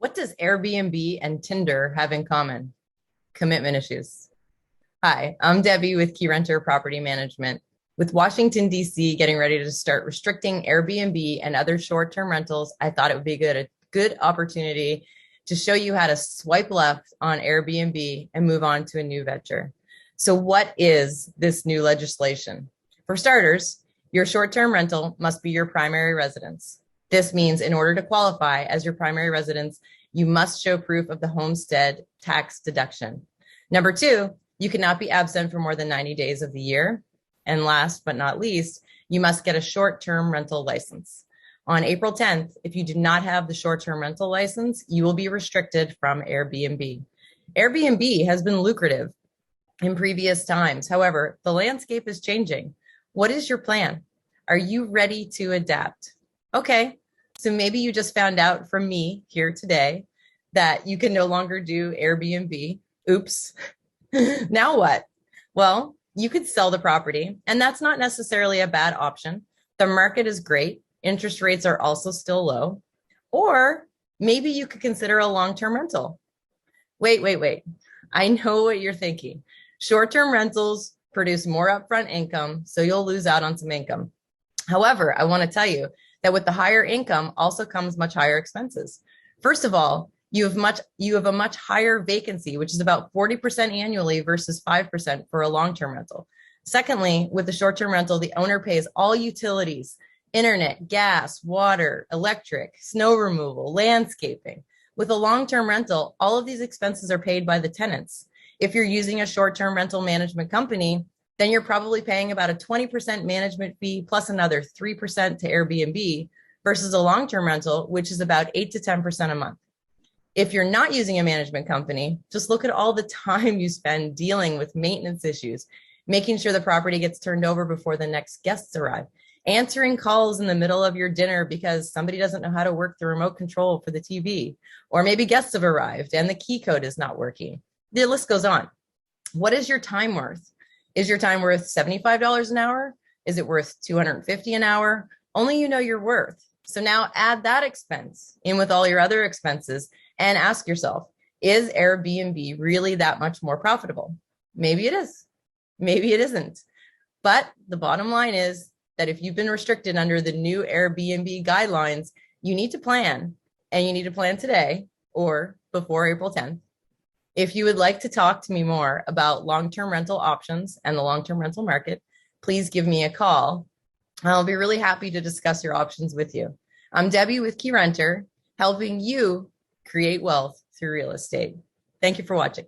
What does Airbnb and Tinder have in common? Commitment issues. Hi, I'm Debbie with Keyrenter Property Management. With Washington, D.C. getting ready to start restricting Airbnb and other short-term rentals, I thought it would be a good opportunity to show you how to swipe left on Airbnb and move on to a new venture. So what is this new legislation? For starters, your short-term rental must be your primary residence. This means in order to qualify as your primary residence, you must show proof of the homestead tax deduction. Number two, you cannot be absent for more than 90 days of the year. And last but not least, you must get a short-term rental license. On April 10th, if you do not have the short-term rental license, you will be restricted from Airbnb. Airbnb has been lucrative in previous times. However, the landscape is changing. What is your plan? Are you ready to adapt? Okay, so maybe you just found out from me here today that you can no longer do Airbnb. Oops. Now what? Well, you could sell the property, and that's not necessarily a bad option. The market is great. Interest rates are also still low. Or maybe you could consider a long-term rental. Wait. I know what you're thinking. Short-term rentals produce more upfront income, so you'll lose out on some income. However, I want to tell you that with the higher income also comes much higher expenses. First of all, you have a much higher vacancy, which is about 40% annually versus 5% for a long-term rental. Secondly, with the short-term rental, the owner pays all utilities, internet, gas, water, electric, snow removal, landscaping. With a long-term rental, all of these expenses are paid by the tenants. If you're using a short-term rental management company, then you're probably paying about a 20% management fee plus another 3% to Airbnb versus a long-term rental, which is about 8 to 10% a month. If you're not using a management company, just look at all the time you spend dealing with maintenance issues, making sure the property gets turned over before the next guests arrive, answering calls in the middle of your dinner because somebody doesn't know how to work the remote control for the TV, or maybe guests have arrived and the key code is not working. The list goes on. What is your time worth? Is your time worth $75 an hour? Is it worth $250 an hour? Only you know your worth. So now add that expense in with all your other expenses and ask yourself, is Airbnb really that much more profitable? Maybe it is. Maybe it isn't. But the bottom line is that if you've been restricted under the new Airbnb guidelines, you need to plan, and you need to plan today or before April 10th. If you would like to talk to me more about long-term rental options and the long-term rental market, please give me a call. I'll be really happy to discuss your options with you. I'm Debbie with Keyrenter, helping you create wealth through real estate. Thank you for watching.